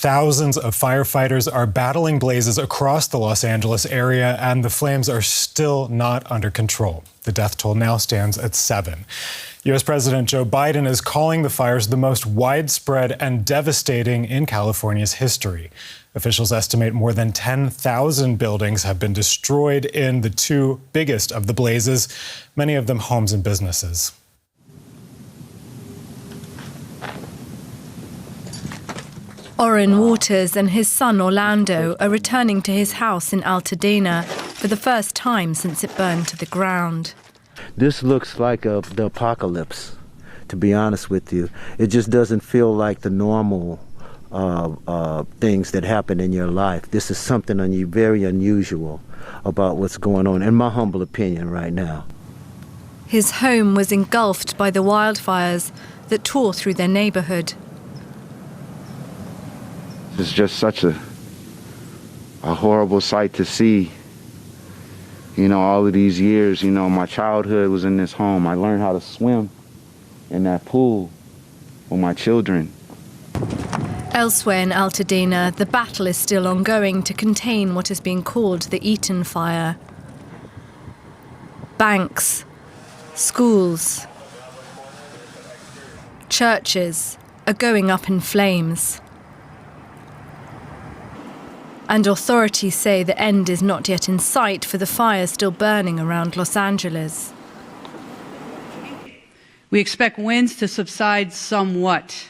Thousands of firefighters are battling blazes across the Los Angeles area, and the flames are still not under control. The death toll now stands at 7. U.S. President Joe Biden is calling the fires the most widespread and devastating in California's history. Officials estimate more than 10,000 buildings have been destroyed in the two biggest of the blazes, many of them homes and businesses. Orrin Waters and his son Orlando are returning to his house in Altadena for the first time since it burned to the ground. This looks like the apocalypse, to be honest with you. It just doesn't feel like the normal things that happen in your life. This is something very unusual about what's going on, in my humble opinion, right now. His home was engulfed by the wildfires that tore through their neighborhood. It's just such a horrible sight to see. You know, all of these years, you know, my childhood was in this home. I learned how to swim in that pool with my children. Elsewhere in Altadena, the battle is still ongoing to contain what is being called the Eaton fire. Banks, schools, churches are going up in flames. And authorities say the end is not yet in sight for the fires still burning around Los Angeles. We expect winds to subside somewhat,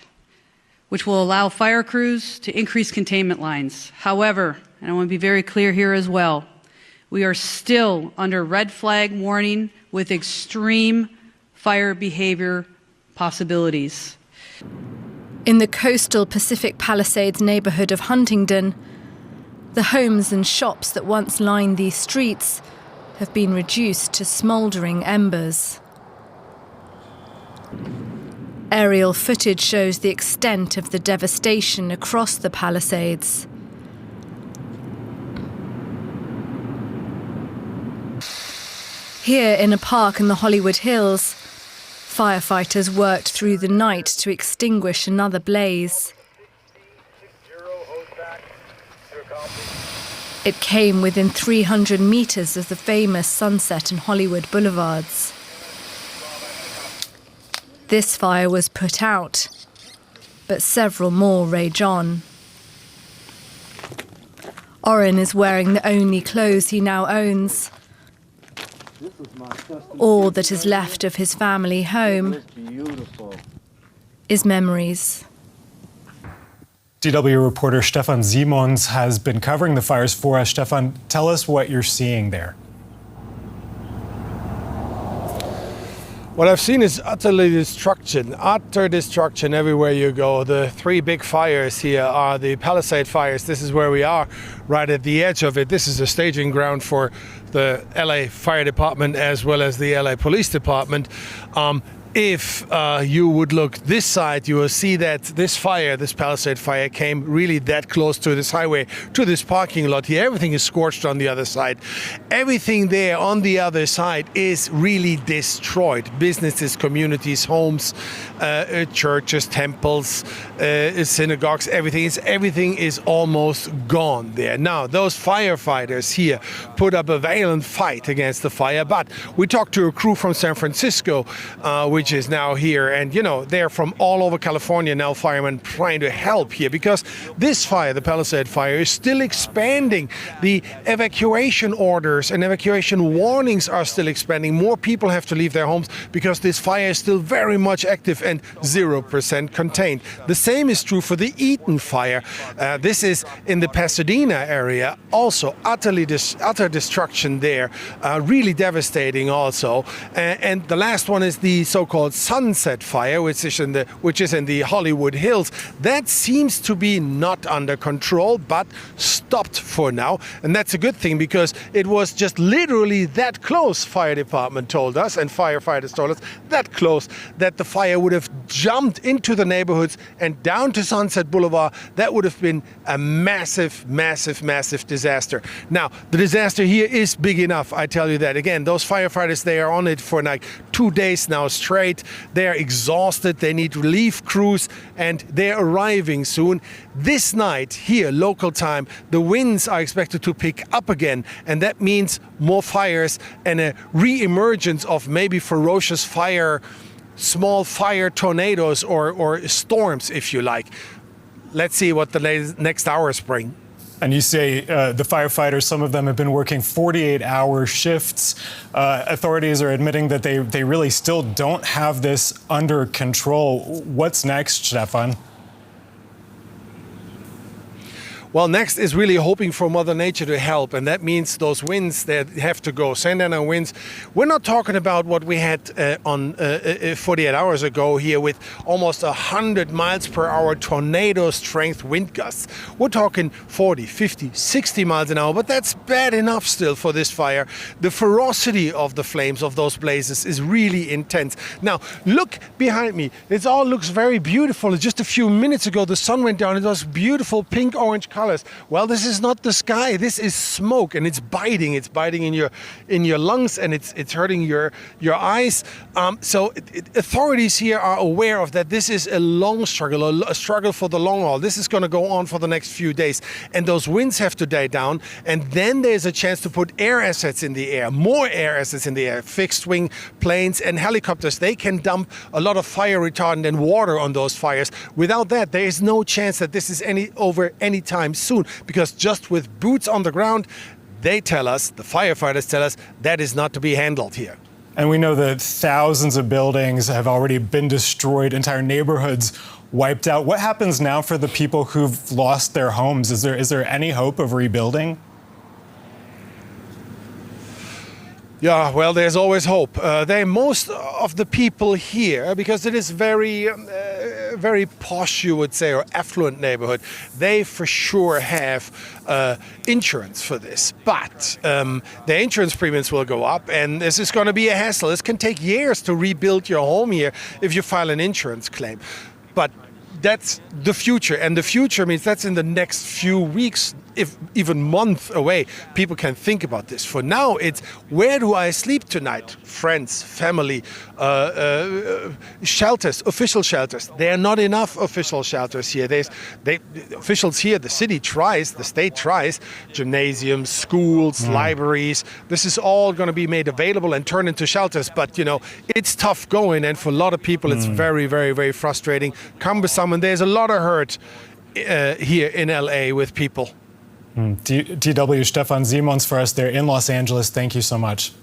which will allow fire crews to increase containment lines. However, and I want to be very clear here as well, we are still under red flag warning with extreme fire behavior possibilities. In the coastal Pacific Palisades neighborhood of Huntington, the homes and shops that once lined these streets have been reduced to smouldering embers. Aerial footage shows the extent of the devastation across the Palisades. Here in a park in the Hollywood Hills, firefighters worked through the night to extinguish another blaze. It came within 300 meters of the famous Sunset and Hollywood boulevards. This fire was put out, but several more rage on. Orrin is wearing the only clothes he now owns. All that is left of his family home is memories. DW reporter Stefan Simons has been covering the fires for us. Stefan, tell us what you're seeing there. What I've seen is utter destruction everywhere you go. The three big fires here are the Palisade fires. This is where we are, right at the edge of it. This is a staging ground for the LA Fire Department as well as the LA Police Department. If you would look this side, you will see that this fire, this Palisade fire, came really that close to this highway, to this parking lot here. Everything is scorched on the other side. Everything there on the other side is really destroyed. Businesses, communities, homes, churches, temples, synagogues, everything is almost gone there. Now, those firefighters here put up a valiant fight against the fire, but we talked to a crew from San Francisco, which is now here, and you know, they're from all over California now, firemen trying to help here, because this fire, the Palisade fire, is still expanding. The evacuation orders and evacuation warnings are still expanding. More people have to leave their homes because this fire is still very much active and 0% contained. The same is true for the Eaton fire. This is in the Pasadena area, also utter destruction there, really devastating also. And the last one is the so-called Sunset fire, which is in the Hollywood Hills. That seems to be not under control, but stopped for now. And that's a good thing, because it was just literally that close, fire department told us, and firefighters told us, that close, that the fire would have jumped into the neighborhoods and down to Sunset Boulevard. That would have been a massive disaster. Now, the disaster here is big enough, I tell you that. Again, those firefighters, they are on it for like 2 days now straight. afraid, they're exhausted, they need relief crews, and they're arriving soon. This night, here, local time, the winds are expected to pick up again, and that means more fires and a re-emergence of maybe ferocious fire, small fire tornadoes or storms, if you like. Let's see what the next hours bring. And you say the firefighters, some of them have been working 48-hour shifts. Authorities are admitting that they really still don't have this under control. What's next, Stefan? Well, next is really hoping for Mother Nature to help, and that means those winds that have to go. Sandana winds. We're not talking about what we had on 48 hours ago here with almost 100 miles per hour tornado strength wind gusts. We're talking 40, 50, 60 miles an hour, but that's bad enough still for this fire. The ferocity of the flames of those blazes is really intense. Now, look behind me. It all looks very beautiful. Just a few minutes ago, the sun went down. It was beautiful pink-orange color. Well, this is not the sky. This is smoke, and it's biting. It's biting in your lungs, and it's hurting your eyes. So authorities here are aware of that. This is a long struggle, a struggle for the long haul. This is going to go on for the next few days, and those winds have to die down. And then there's a chance to put air assets in the air, more air assets in the air, fixed wing planes and helicopters. They can dump a lot of fire retardant and water on those fires. Without that, there is no chance that this is over any time soon, because just with boots on the ground, they tell us, the firefighters tell us, that is not to be handled here. And we know that thousands of buildings have already been destroyed, entire neighborhoods wiped out. What happens now for the people who've lost their homes? Is there any hope of rebuilding? Yeah, well, there's always hope. Most of the people here, because it is very posh, you would say, or affluent neighborhood, they for sure have insurance for this. But the insurance premiums will go up, and this is going to be a hassle. This can take years to rebuild your home here if you file an insurance claim. But that's the future, and the future means that's in the next few weeks, if even months away. People can think about this. For now, it's where do I sleep tonight? Friends, family, shelters, official shelters. There are not enough official shelters here. Officials here, the city tries, the state tries, gymnasiums, schools, libraries. This is all going to be made available and turned into shelters. But, it's tough going, and for a lot of people, it's very, very, very frustrating, cumbersome, and there's a lot of hurt here in LA with people. DW Stefan Simons for us there in Los Angeles. Thank you so much.